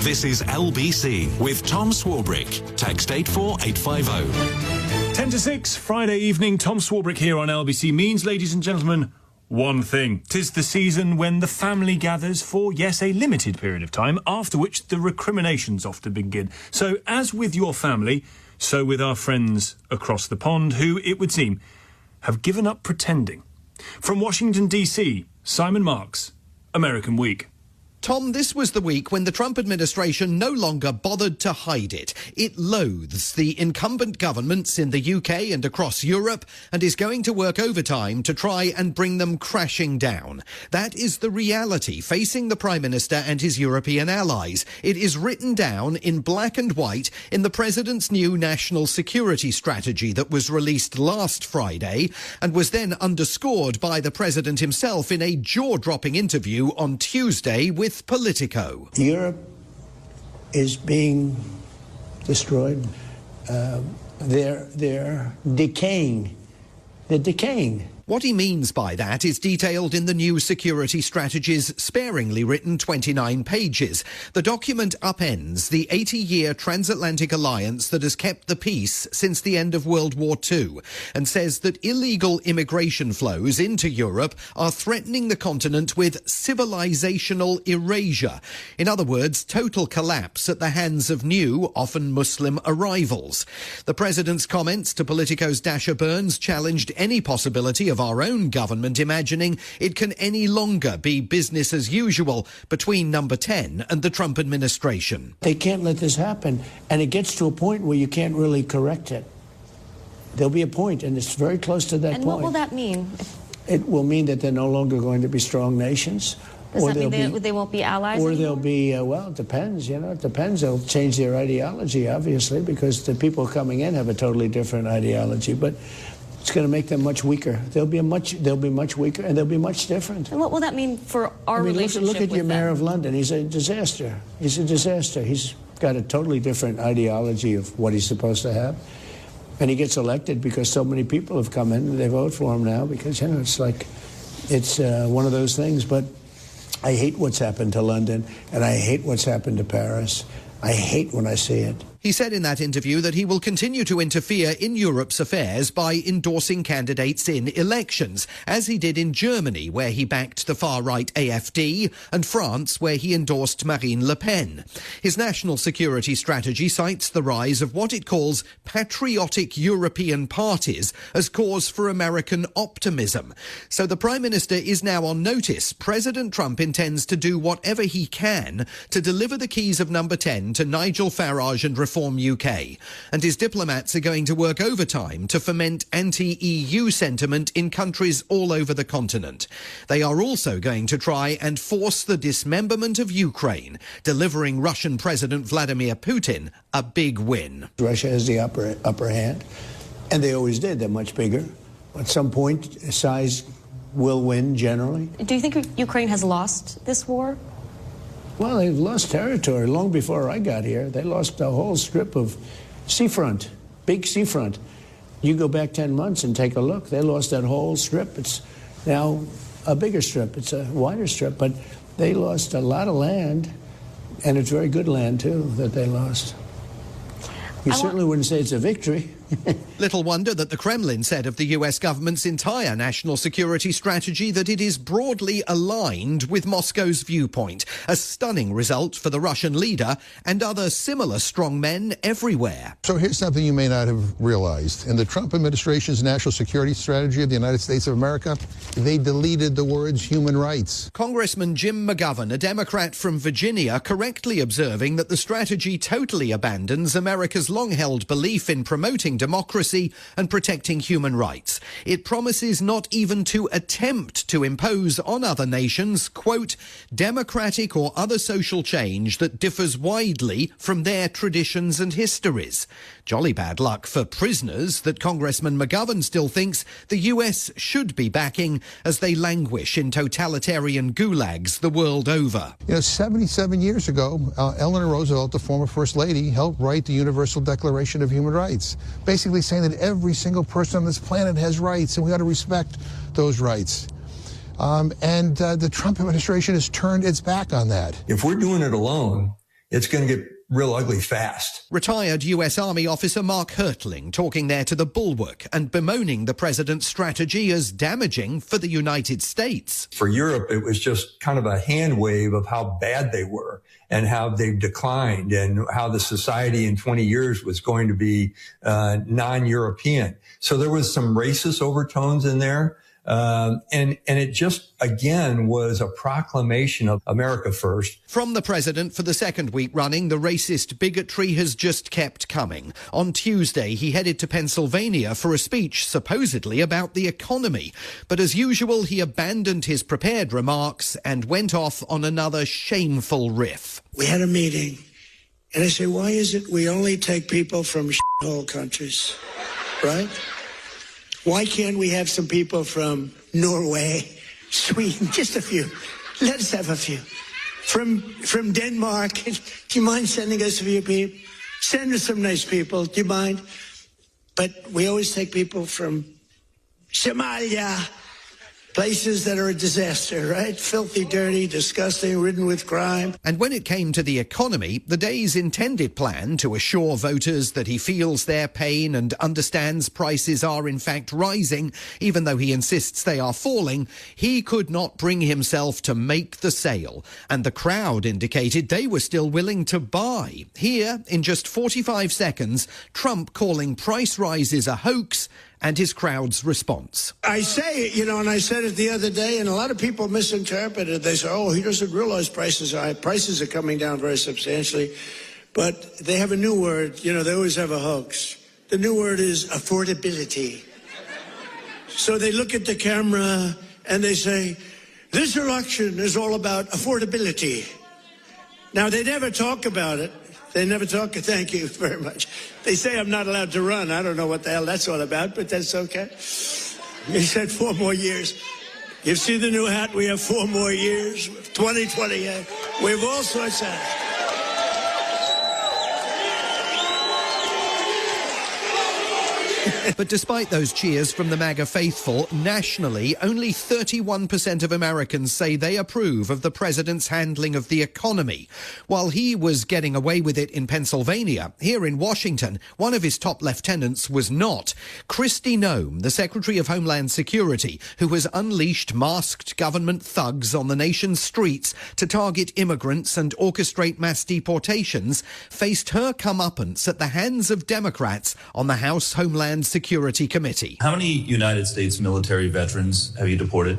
This is LBC with Tom Swarbrick. Text 84850. 10 to 6, Friday evening. Tom Swarbrick here on LBC means, ladies and gentlemen, one thing. 'Tis the season when the family gathers for, yes, a limited period of time, after which the recriminations often begin. So, as with your family, so with our friends across the pond, who, it would seem, have given up pretending. From Washington, D.C., Simon Marks, American Week. Tom, this was the week when the Trump administration no longer bothered to hide it. It loathes the incumbent governments in the UK and across Europe and is going to work overtime to try and bring them crashing down. That is the reality facing the Prime Minister and his European allies. It is written down in black and white in the President's new national security strategy that was released last Friday and was then underscored by the President himself in a jaw-dropping interview on Tuesday with Politico. Europe is being destroyed. They're decaying. They're decaying. What he means by that is detailed in the new security strategy's sparingly written 29 pages. The document upends the 80-year transatlantic alliance that has kept the peace since the end of World War II and says that illegal immigration flows into Europe are threatening the continent with civilizational erasure. In other words, total collapse at the hands of new, often Muslim arrivals. The President's comments to Politico's Dasha Burns challenged any possibility of our own government imagining it can any longer be business as usual between number 10 and the Trump administration. They can't let this happen, and it gets to a point where you can't really correct it. There'll be a point, and it's very close to that point. And what will that mean? It will mean that they're no longer going to be strong nations. Does that mean they won't be allies Or anymore? they'll be, well, it depends, it depends. They'll change their ideology, obviously, because the people coming in have a totally different ideology, but it's going to make them much weaker. They'll be much weaker, and they'll be much different. And what will that mean for our relationship look at with your mayor of London. He's a disaster. He's a disaster. He's got a totally different ideology of what he's supposed to have. And he gets elected because so many people have come in and they vote for him now because, it's like, it's one of those things. But I hate what's happened to London, and I hate what's happened to Paris. I hate when I see it. He said in that interview that he will continue to interfere in Europe's affairs by endorsing candidates in elections, as he did in Germany, where he backed the far-right AfD, and France, where he endorsed Marine Le Pen. His national security strategy cites the rise of what it calls patriotic European parties as cause for American optimism. So the Prime Minister is now on notice. President Trump intends to do whatever he can to deliver the keys of number 10 to Nigel Farage and Reform UK, and his diplomats are going to work overtime to foment anti-EU sentiment in countries all over the continent. They are also going to try and force the dismemberment of Ukraine, delivering Russian President Vladimir Putin a big win. Russia has the upper hand, and they always did. They're much bigger. At some point, size will win generally. Do you think Ukraine has lost this war? Well, they've lost territory long before I got here. They lost a whole strip of seafront, big seafront. You go back 10 months and take a look. They lost that whole strip. It's now a bigger strip. It's a wider strip, but they lost a lot of land, and it's very good land, too, that they lost. You certainly wouldn't say it's a victory. Little wonder that the Kremlin said of the US government's entire national security strategy that it is broadly aligned with Moscow's viewpoint, a stunning result for the Russian leader and other similar strongmen everywhere. So here's something you may not have realized. In the Trump administration's national security strategy of the United States of America, they deleted the words human rights. Congressman Jim McGovern, a Democrat from Virginia, correctly observing that the strategy totally abandons America's long-held belief in promoting democracy and protecting human rights. It promises not even to attempt to impose on other nations, quote, democratic or other social change that differs widely from their traditions and histories. Jolly bad luck for prisoners that Congressman McGovern still thinks the US should be backing as they languish in totalitarian gulags the world over. 77 years ago, Eleanor Roosevelt, the former First Lady, helped write the Universal Declaration of Human Rights, basically saying that every single person on this planet has rights and we ought to respect those rights. And the Trump administration has turned its back on that. If we're doing it alone, it's going to get real ugly fast. Retired US Army officer Mark Hertling talking there to the Bulwark and bemoaning the president's strategy as damaging for the United States. For Europe, it was just kind of a hand wave of how bad they were and how they've declined and how the society in 20 years was going to be non-European. So there was some racist overtones in there. And it just, again, was a proclamation of America first. From the president for the second week running, the racist bigotry has just kept coming. On Tuesday, he headed to Pennsylvania for a speech supposedly about the economy. But as usual, he abandoned his prepared remarks and went off on another shameful riff. We had a meeting, and I said, why is it we only take people from shithole countries, right? Why can't we have some people from Norway, Sweden, just a few? Let's have a few. From Denmark, do you mind sending us a few people? Send us some nice people, do you mind? But we always take people from Somalia, places that are a disaster, right? Filthy, dirty, disgusting, ridden with crime. And when it came to the economy, the day's intended plan to assure voters that he feels their pain and understands prices are in fact rising, even though he insists they are falling, he could not bring himself to make the sale. And the crowd indicated they were still willing to buy. Here, in just 45 seconds, Trump calling price rises a hoax and his crowd's response. I say it, and I said it the other day, and a lot of people misinterpret it. They say, oh, he doesn't realize prices are high. Prices are coming down very substantially. But they have a new word. They always have a hoax. The new word is affordability. So they look at the camera and they say, this election is all about affordability. Now, they never talk about it. They never talk. Thank you very much. They say I'm not allowed to run. I don't know what the hell that's all about, but that's okay. He said 4 more years. You see the new hat? We have 4 more years. 2028. We have all sorts of hats. But despite those cheers from the MAGA faithful, nationally, only 31% of Americans say they approve of the president's handling of the economy. While he was getting away with it in Pennsylvania, here in Washington, one of his top lieutenants was not. Kristi Noem, the Secretary of Homeland Security, who has unleashed masked government thugs on the nation's streets to target immigrants and orchestrate mass deportations, faced her comeuppance at the hands of Democrats on the House Homeland Security Committee. How many United States military veterans have you deported?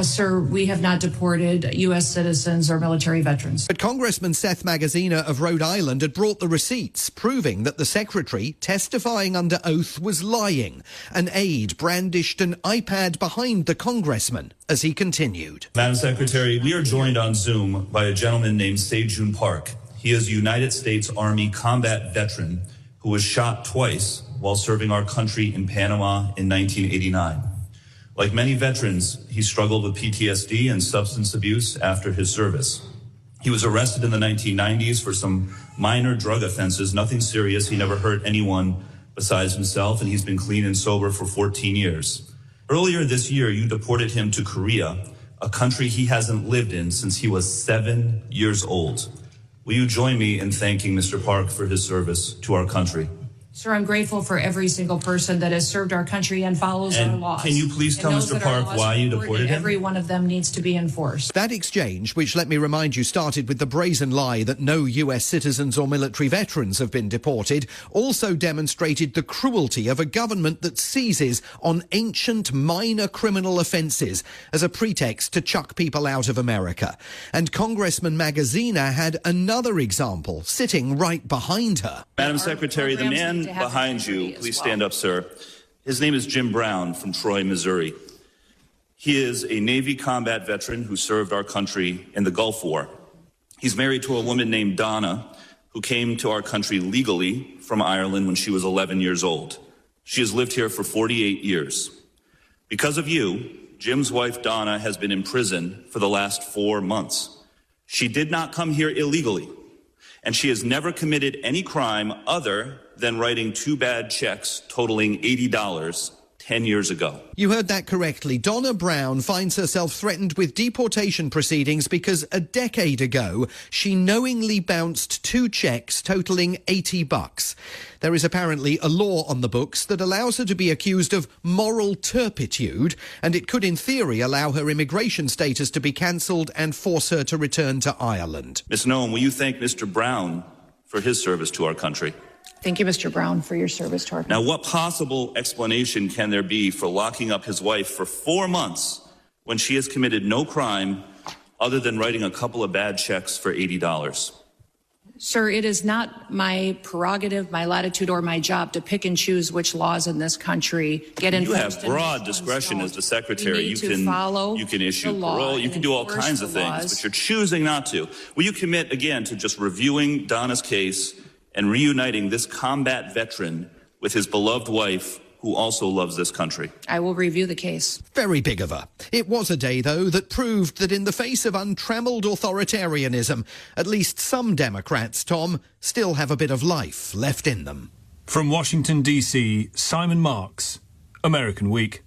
Sir, we have not deported U.S. citizens or military veterans. But Congressman Seth Magaziner of Rhode Island had brought the receipts, proving that the secretary, testifying under oath, was lying. An aide brandished an iPad behind the congressman as he continued. Madam Secretary, we are joined on Zoom by a gentleman named Sejun Park. He is a United States Army combat veteran who was shot twice while serving our country in Panama in 1989. Like many veterans, he struggled with PTSD and substance abuse after his service. He was arrested in the 1990s for some minor drug offenses, nothing serious. He never hurt anyone besides himself, and he's been clean and sober for 14 years. Earlier this year, you deported him to Korea, a country he hasn't lived in since he was 7 years old. Will you join me in thanking Mr. Park for his service to our country? Sir, I'm grateful for every single person that has served our country and follows our laws. Can you please tell Mr. Park why you deported him? Every one of them needs to be enforced. That exchange, which, let me remind you, started with the brazen lie that no US citizens or military veterans have been deported, also demonstrated the cruelty of a government that seizes on ancient minor criminal offences as a pretext to chuck people out of America. And Congressman Magaziner had another example sitting right behind her. Madam Secretary, the man behind you, please stand up, sir. His name is Jim Brown from Troy, Missouri. He is a Navy combat veteran who served our country in the Gulf War. He's married to a woman named Donna, who came to our country legally from Ireland when she was 11 years old. She has lived here for 48 years. Because of you, Jim's wife Donna has been in prison for the last 4 months. She did not come here illegally, and she has never committed any crime other than writing 2 bad checks totaling $80, 10 years ago. You heard that correctly. Donna Brown finds herself threatened with deportation proceedings because a decade ago she knowingly bounced 2 checks totaling $80. There is apparently a law on the books that allows her to be accused of moral turpitude, and it could in theory allow her immigration status to be cancelled and force her to return to Ireland. Ms. Noem, will you thank Mr. Brown for his service to our country? Thank you, Mr. Brown, for your service to our country. Now, what possible explanation can there be for locking up his wife for 4 months when she has committed no crime other than writing a couple of bad checks for $80? Sir, it is not my prerogative, my latitude, or my job to pick and choose which laws in this country get enforced. You have broad discretion as the secretary. You can issue parole. You can do all kinds of things, but you're choosing not to. Will you commit again to just reviewing Donna's case and reuniting this combat veteran with his beloved wife, who also loves this country? I will review the case. Very big of her. It was a day, though, that proved that in the face of untrammeled authoritarianism, at least some Democrats, Tom, still have a bit of life left in them. From Washington, D.C., Simon Marks, American Week.